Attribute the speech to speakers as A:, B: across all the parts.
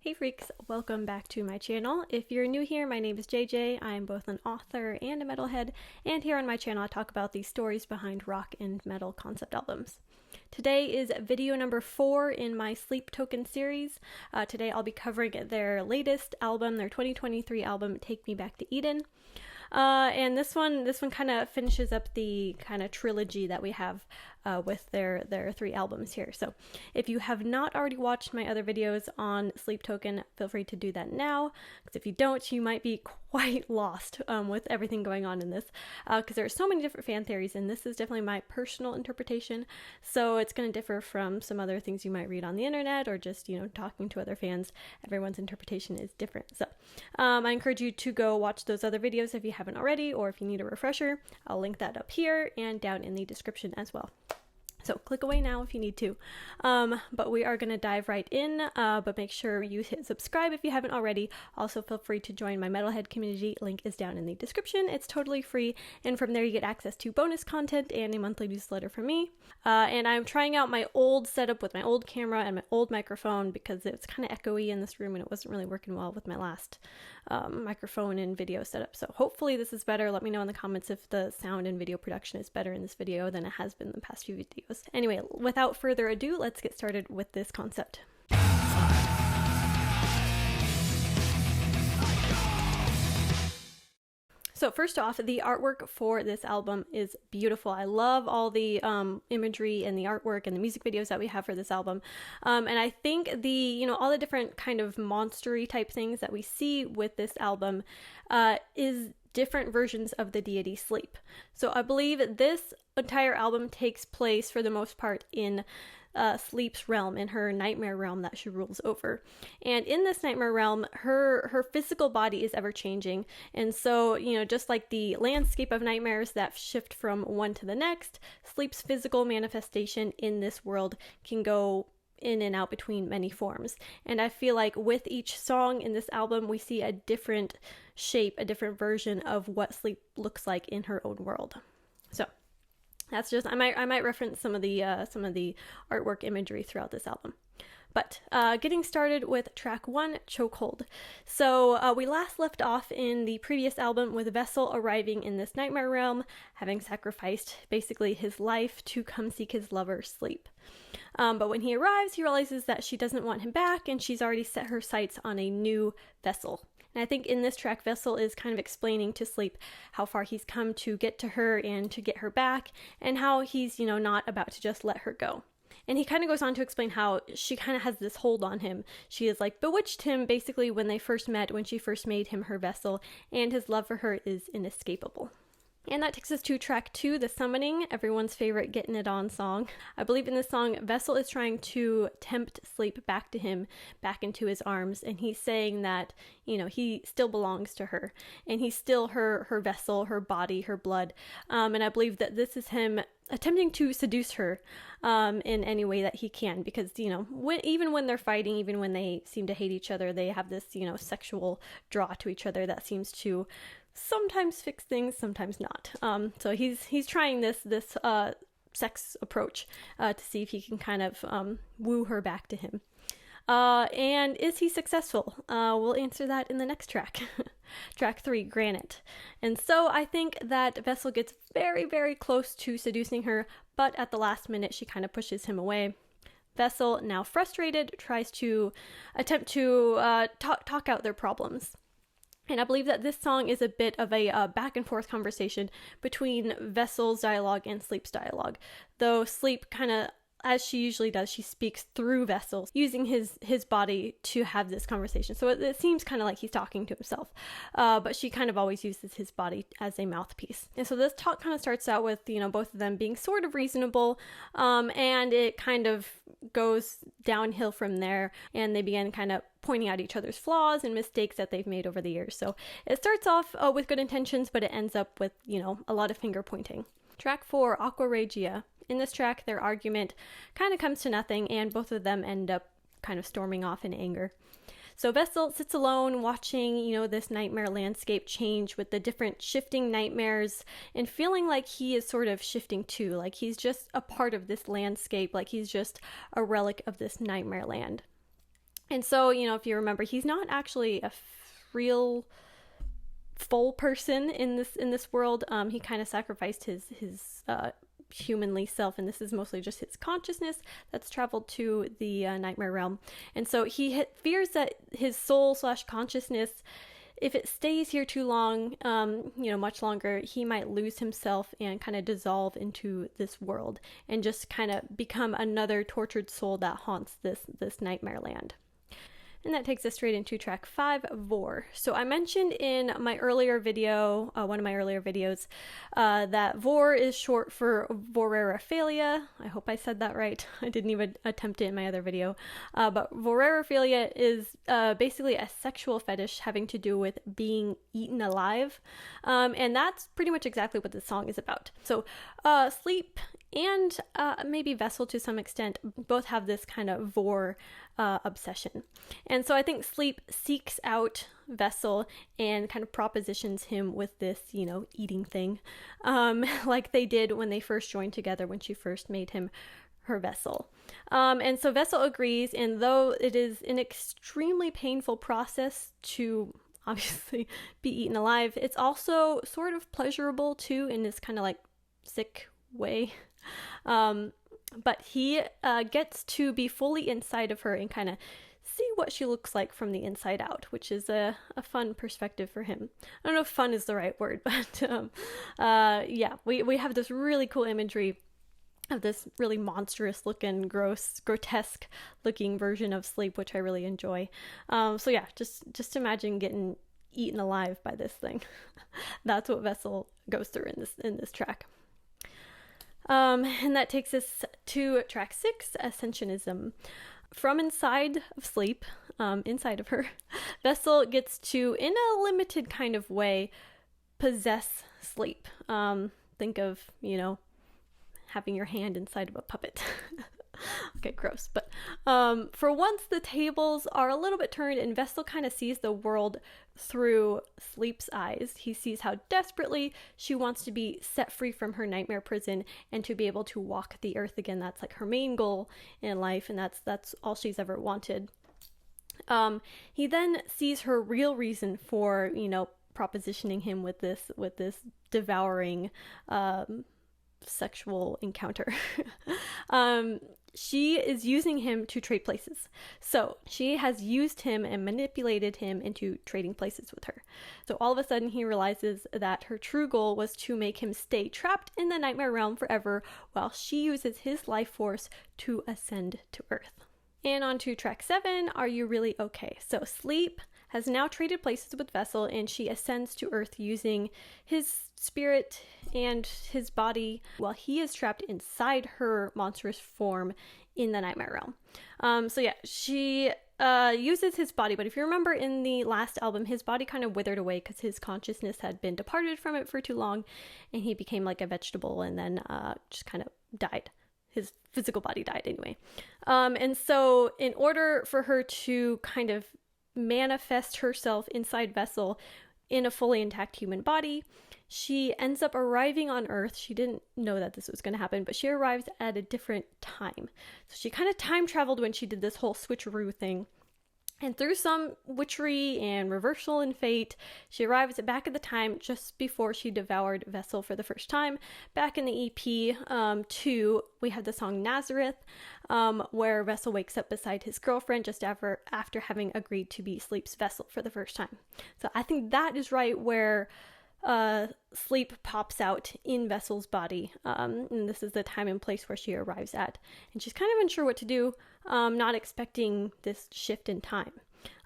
A: Hey freaks, welcome back to my channel. If you're new here, my name is JJ. I'm both an author and a metalhead, and here on my channel I talk about the stories behind rock and metal concept albums. Today is video number 4 in my Sleep Token series. Today I'll be covering their latest album, their 2023 album, Take Me Back to Eden. And this one kind of finishes up the kind of trilogy that we have with their 3 albums here. So if you have not already watched my other videos on Sleep Token, feel free to do that now, because if you don't, you might be quite lost with everything going on in this, because there are so many different fan theories, and this is definitely my personal interpretation, so it's going to differ from some other things you might read on the internet or just, talking to other fans. Everyone's interpretation is different. So I encourage you to go watch those other videos if you haven't already, or if you need a refresher, I'll link that up here and down in the description as well. So click away now if you need to. But we are going to dive right in, but make sure you hit subscribe if you haven't already. Also feel free to join my Metalhead community. Link is down in the description. It's totally free, and from there you get access to bonus content and a monthly newsletter from me. And I'm trying out my old setup with my old camera and my old microphone because it's kind of echoey in this room and it wasn't really working well with my last microphone and video setup. So hopefully this is better. Let me know in the comments if the sound and video production is better in this video than it has been in the past few videos. Anyway, without further ado, let's get started with this concept. So first off, the artwork for this album is beautiful. I love all the imagery and the artwork and the music videos that we have for this album. And I think all the different kind of monstery type things that we see with this album is different versions of the deity Sleep. So I believe this entire album takes place for the most part in Sleep's realm, in her nightmare realm that she rules over. And in this nightmare realm, her physical body is ever changing. And so, just like the landscape of nightmares that shift from one to the next, Sleep's physical manifestation in this world can go in and out between many forms. And I feel like with each song in this album, we see a different shape, a different version of what Sleep looks like in her own world. So that's just, I might reference some of the artwork imagery throughout this album. But getting started with track 1, Chokehold. So we last left off in the previous album with Vessel arriving in this nightmare realm, having sacrificed basically his life to come seek his lover, Sleep. But when he arrives, he realizes that she doesn't want him back, and she's already set her sights on a new Vessel. And I think in this track, Vessel is kind of explaining to Sleep how far he's come to get to her and to get her back, and how he's, not about to just let her go. And he kind of goes on to explain how she kind of has this hold on him. She has bewitched him basically when they first met, when she first made him her vessel, and his love for her is inescapable. And that takes us to track 2, The Summoning, everyone's favorite Getting It On song. I believe in this song, Vessel is trying to tempt Sleep back to him, back into his arms, and he's saying that, he still belongs to her, and he's still her vessel, her body, her blood. And I believe that this is him attempting to seduce her in any way that he can, because, even when they're fighting, even when they seem to hate each other, they have this, sexual draw to each other that seems to sometimes fix things, sometimes not. So he's trying this sex approach to see if he can kind of woo her back to him. And is he successful? We'll answer that in the next track. Track 3, Granite. And so I think that Vessel gets very, very close to seducing her, but at the last minute she kind of pushes him away. Vessel, now frustrated, tries to attempt to talk out their problems. And I believe that this song is a bit of a back and forth conversation between Vessel's dialogue and Sleep's dialogue. Though Sleep kind of, as she usually does, she speaks through Vessel, using his body to have this conversation. So it seems kind of like he's talking to himself, but she kind of always uses his body as a mouthpiece. And so this talk kind of starts out with, both of them being sort of reasonable, and it kind of goes downhill from there, and they begin kind of pointing out each other's flaws and mistakes that they've made over the years. So it starts off with good intentions, but it ends up with, a lot of finger pointing. Track 4, Aqua Regia. In this track, their argument kind of comes to nothing, and both of them end up kind of storming off in anger. So Vessel sits alone watching, this nightmare landscape change with the different shifting nightmares, and feeling like he is sort of shifting too, like he's just a part of this landscape, like he's just a relic of this nightmare land. And so, if you remember, he's not actually a real full person in this world. He kind of sacrificed his humanly self, and this is mostly just his consciousness that's traveled to the nightmare realm. And so he fears that his soul / consciousness, if it stays here too long, much longer, he might lose himself and kind of dissolve into this world and just kind of become another tortured soul that haunts this nightmare land. And that takes us straight into track 5, Vor. So I mentioned in my earlier video, one of my earlier videos, that Vor is short for Voreraphilia. I hope I said that right. I didn't even attempt it in my other video. But Voreraphilia is basically a sexual fetish having to do with being eaten alive. And that's pretty much exactly what this song is about. So Sleep and maybe Vessel to some extent both have this kind of Vor obsession. And so I think Sleep seeks out Vessel and kind of propositions him with this, eating thing, like they did when they first joined together, when she first made him her vessel. And so Vessel agrees, and though it is an extremely painful process to obviously be eaten alive, it's also sort of pleasurable too, in this kind of like sick way. But he gets to be fully inside of her and kind of see what she looks like from the inside out, which is a fun perspective for him. I don't know if fun is the right word, but we have this really cool imagery of this really monstrous looking, grotesque looking version of Sleep, which I really enjoy. Just imagine getting eaten alive by this thing. That's what Vessel goes through in this track. And that takes us to track 6, Ascensionism. From inside of Sleep, inside of her, Vessel gets to, in a limited kind of way, possess Sleep. Think of, having your hand inside of a puppet. Okay, gross. But for once, the tables are a little bit turned, and Vessel kind of sees the world through Sleep's eyes. He sees how desperately she wants to be set free from her nightmare prison and to be able to walk the earth again. That's like her main goal in life, and that's all she's ever wanted. He then sees her real reason for, propositioning him with this devouring sexual encounter. She is using him to trade places. So she has used him and manipulated him into trading places with her. So all of a sudden he realizes that her true goal was to make him stay trapped in the nightmare realm forever while she uses his life force to ascend to Earth. And on to track 7, Are You Really Okay? So Sleep has now traded places with Vessel, and she ascends to Earth using his spirit and his body while he is trapped inside her monstrous form in the nightmare realm. She uses his body, but if you remember in the last album, his body kind of withered away because his consciousness had been departed from it for too long, and he became like a vegetable and then just kind of died. His physical body died anyway. And so in order for her to kind of manifest herself inside Vessel in a fully intact human body, she ends up arriving on Earth. She didn't know that this was going to happen, but she arrives at a different time. So she kind of time traveled when she did this whole switcheroo thing. And through some witchery and reversal in fate, she arrives back at the time just before she devoured Vessel for the first time. Back in the EP 2, we have the song Nazareth, where Vessel wakes up beside his girlfriend just after having agreed to be Sleep's vessel for the first time. So I think that is right where Sleep pops out in Vessel's body, and this is the time and place where she arrives at, and she's kind of unsure what to do, not expecting this shift in time.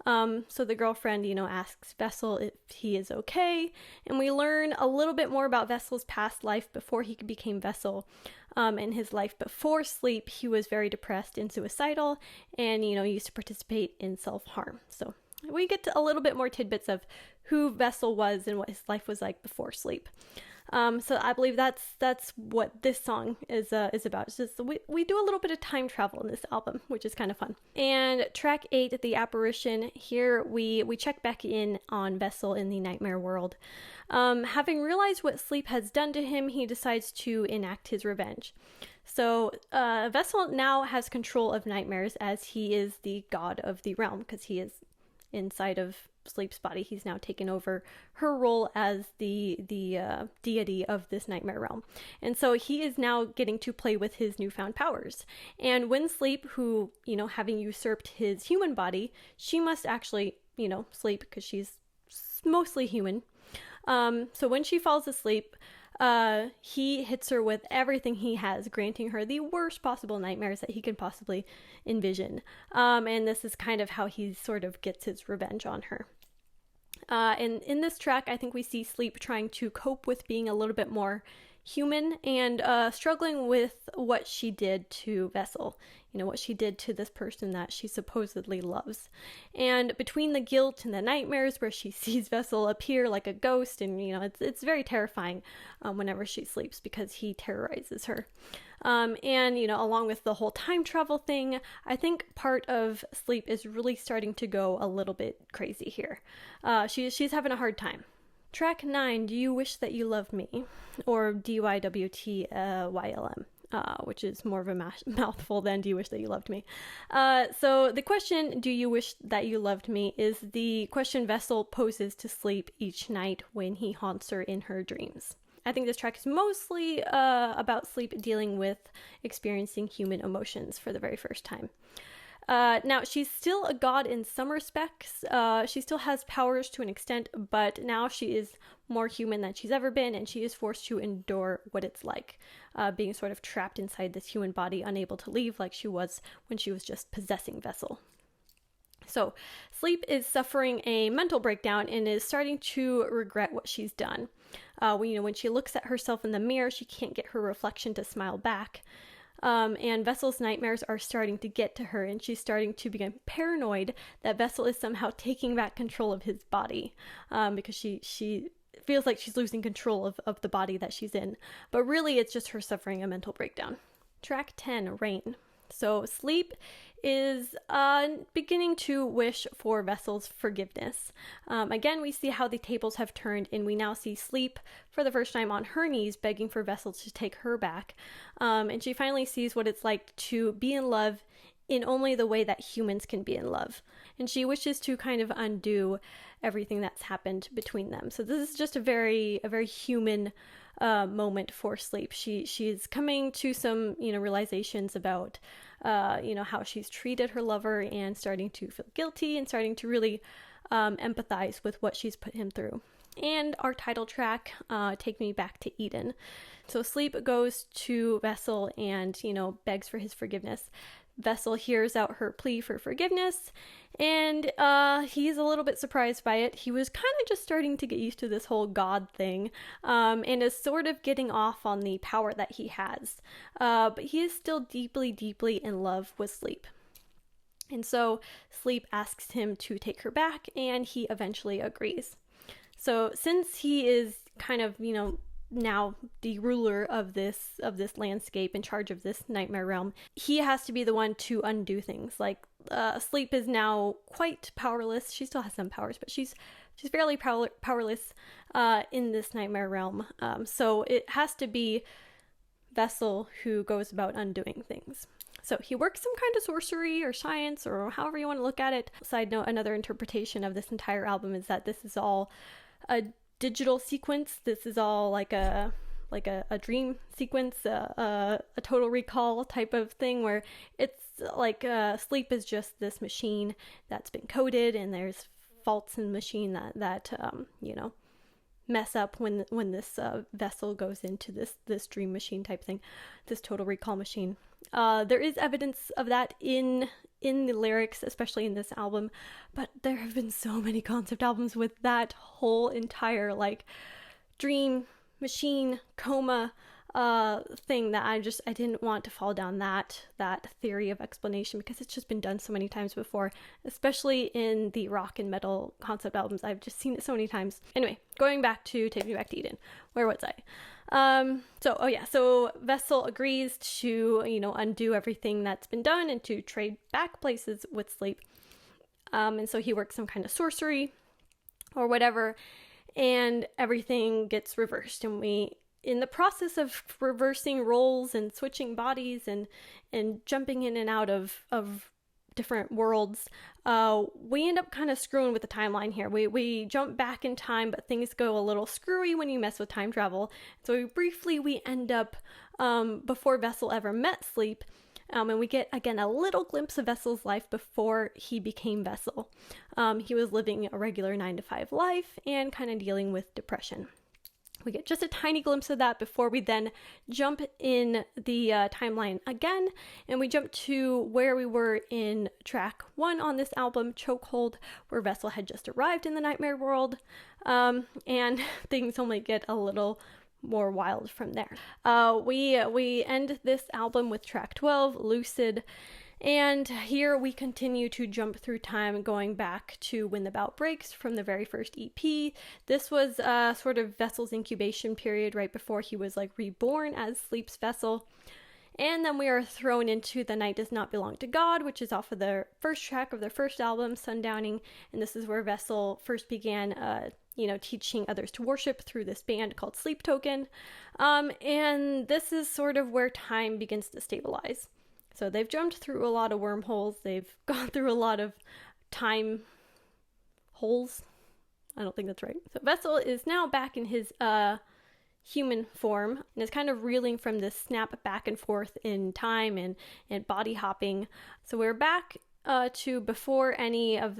A: So the girlfriend, asks Vessel if he is okay, and we learn a little bit more about Vessel's past life before he became Vessel. In his life before Sleep, he was very depressed and suicidal, and used to participate in self-harm. So we get to a little bit more tidbits of who Vessel was and what his life was like before Sleep. So I believe that's what this song is about. It's just we do a little bit of time travel in this album, which is kind of fun. And track 8, The Apparition. Here we check back in on Vessel in the nightmare world. Having realized what sleep has done to him, he decides to enact his revenge. So Vessel now has control of nightmares, as he is the god of the realm, because he is inside of Sleep's body. He's now taken over her role as the deity of this nightmare realm. And so he is now getting to play with his newfound powers. And when Sleep, who, having usurped his human body, she must actually, sleep because she's mostly human. So when she falls asleep, he hits her with everything he has, granting her the worst possible nightmares that he can possibly envision. And this is kind of how he sort of gets his revenge on her. And in this track, I think we see Sleep trying to cope with being a little bit more human and struggling with what she did to Vessel, what she did to this person that she supposedly loves. And between the guilt and the nightmares where she sees Vessel appear like a ghost, and it's very terrifying whenever she sleeps, because he terrorizes her. And along with the whole time travel thing, I think part of Sleep is really starting to go a little bit crazy here. She's having a hard time. Track 9, Do You Wish That You Loved Me? Or DYWTYLM, which is more of a mouthful than Do You Wish That You Loved Me? So the question, Do You Wish That You Loved Me? Is the question Vessel poses to Sleep each night when he haunts her in her dreams. I think this track is mostly about Sleep dealing with experiencing human emotions for the very first time. Now, she's still a god in some respects. She still has powers to an extent, but now she is more human than she's ever been, and she is forced to endure what it's like, being sort of trapped inside this human body, unable to leave like she was when she was just possessing Vessel. So, Sleep is suffering a mental breakdown and is starting to regret what she's done. When she looks at herself in the mirror, she can't get her reflection to smile back. And Vessel's nightmares are starting to get to her, and she's starting to become paranoid that Vessel is somehow taking back control of his body, because she feels like she's losing control of the body that she's in. But really, it's just her suffering a mental breakdown. Track 10, Rain. So Sleep is beginning to wish for Vessel's forgiveness. Again, we see how the tables have turned, and we now see Sleep for the first time on her knees begging for Vessel to take her back. And she finally sees what it's like to be in love in only the way that humans can be in love. And she wishes to kind of undo everything that's happened between them. So this is just a very human moment for Sleep. She's coming to some realizations about how she's treated her lover, and starting to feel guilty, and starting to really empathize with what she's put him through. And our title track, Take Me Back to Eden. So Sleep goes to Vessel and begs for his forgiveness. Vessel hears out her plea for forgiveness, and he's a little bit surprised by it. He was kind of just starting to get used to this whole god thing, and is sort of getting off on the power that he has. But he is still deeply, deeply in love with Sleep. And so Sleep asks him to take her back, and he eventually agrees. So since he is kind of, now the ruler of this landscape, in charge of this nightmare realm, he has to be the one to undo things. Like Sleep is now quite powerless. She still has some powers, but she's fairly powerless in this nightmare realm. So it has to be Vessel who goes about undoing things. So he works some kind of sorcery or science, or however you want to look at it. Side note, another interpretation of this entire album is that this is all a digital sequence. This is all like a dream sequence, a Total Recall type of thing, where it's like Sleep is just this machine that's been coded, and there's faults in the machine that mess up when this Vessel goes into this dream machine type thing, this Total Recall machine. There is evidence of that in the lyrics, especially in this album, but there have been so many concept albums with that whole entire dream machine coma thing that I didn't want to fall down that theory of explanation, because it's just been done so many times before, especially in the rock and metal concept albums. I've just seen it so many times. Anyway, going back to Take Me Back to Eden. Where was I? So Vessel agrees to, undo everything that's been done and to trade back places with Sleep. And so he works some kind of sorcery or whatever, and everything gets reversed. And in the process of reversing roles and switching bodies and jumping in and out of different worlds, we end up kind of screwing with the timeline here. We jump back in time, but things go a little screwy when you mess with time travel. So we end up before Vessel ever met Sleep, and we get, again, a little glimpse of Vessel's life before he became Vessel. He was living a regular 9-to-5 life and kind of dealing with depression. We get just a tiny glimpse of that before we then jump in the timeline again, and we jump to where we were in track 1 on this album, Chokehold, where Vessel had just arrived in the nightmare world, and things only get a little more wild from there. We end this album with track 12, Lucid. And here we continue to jump through time, going back to When the Bout Breaks from the very first EP. This was sort of Vessel's incubation period right before he was reborn as Sleep's Vessel. And then we are thrown into The Night Does Not Belong to God, which is off of the first track of their first album, Sundowning. And this is where Vessel first began teaching others to worship through this band called Sleep Token. And this is sort of where time begins to stabilize. So they've jumped through a lot of wormholes. They've gone through a lot of time holes. I don't think that's right. So Vessel is now back in his human form and is kind of reeling from this snap back and forth in time and body hopping. So we're back to before any of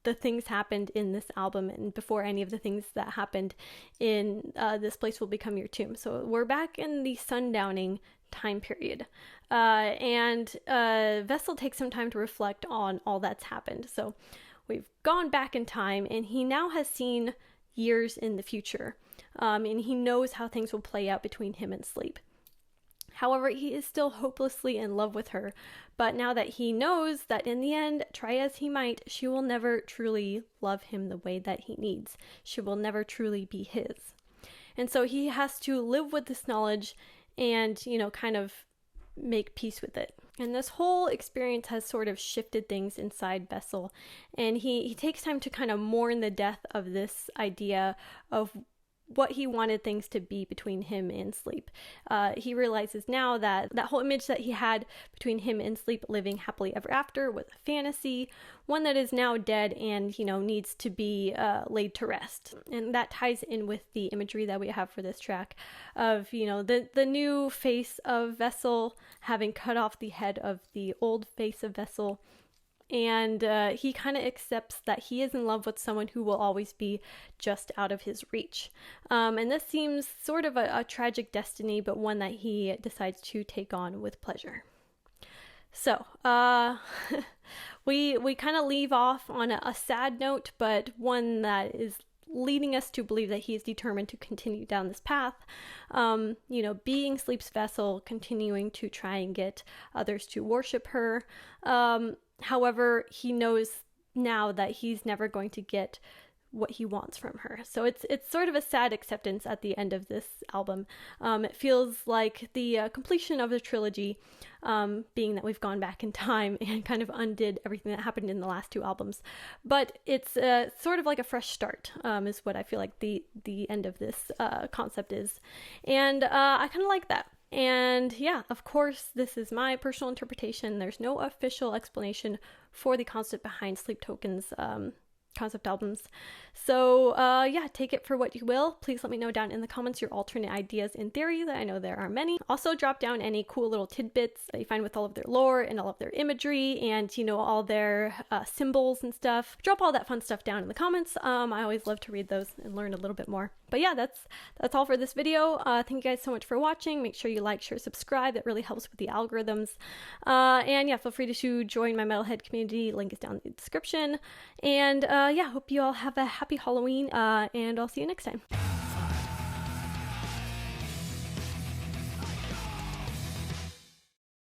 A: the things happened in this album and before any of the things that happened in This Place Will Become Your Tomb. So we're back in the Sundowning time period. And Vessel takes some time to reflect on all that's happened. So we've gone back in time, and he now has seen years in the future. And he knows how things will play out between him and Sleep. However, he is still hopelessly in love with her. But now that he knows that in the end, try as he might, she will never truly love him the way that he needs. She will never truly be his. And so he has to live with this knowledge and, kind of make peace with it. And this whole experience has sort of shifted things inside Vessel. And he takes time to kind of mourn the death of this idea of what he wanted things to be between him and Sleep. He realizes now that that whole image that he had between him and Sleep living happily ever after was a fantasy, one that is now dead and, needs to be laid to rest. And that ties in with the imagery that we have for this track of, the new face of Vessel having cut off the head of the old face of Vessel. And he kind of accepts that he is in love with someone who will always be just out of his reach. And this seems sort of a tragic destiny, but one that he decides to take on with pleasure. So, we kind of leave off on a sad note, but one that is leading us to believe that he is determined to continue down this path, being Sleep's Vessel, continuing to try and get others to worship her. However, he knows now that he's never going to get what he wants from her. So it's sort of a sad acceptance at the end of this album. It feels like the completion of the trilogy, being that we've gone back in time and kind of undid everything that happened in the last 2 albums. But it's sort of like a fresh start, is what I feel like the end of this concept is. And I kind of like that. And yeah, of course, this is my personal interpretation. There's no official explanation for the concept behind Sleep Token's concept albums. So take it for what you will. Please let me know down in the comments your alternate ideas and theories. I know there are many. Also drop down any cool little tidbits that you find with all of their lore and all of their imagery and, all their symbols and stuff. Drop all that fun stuff down in the comments. I always love to read those and learn a little bit more. But yeah, that's all for this video. Thank you guys so much for watching. Make sure you like, share, subscribe. That really helps with the algorithms. And yeah, feel free to join my Metalhead community. Link is down in the description. And hope you all have a happy Halloween, and I'll see you next time.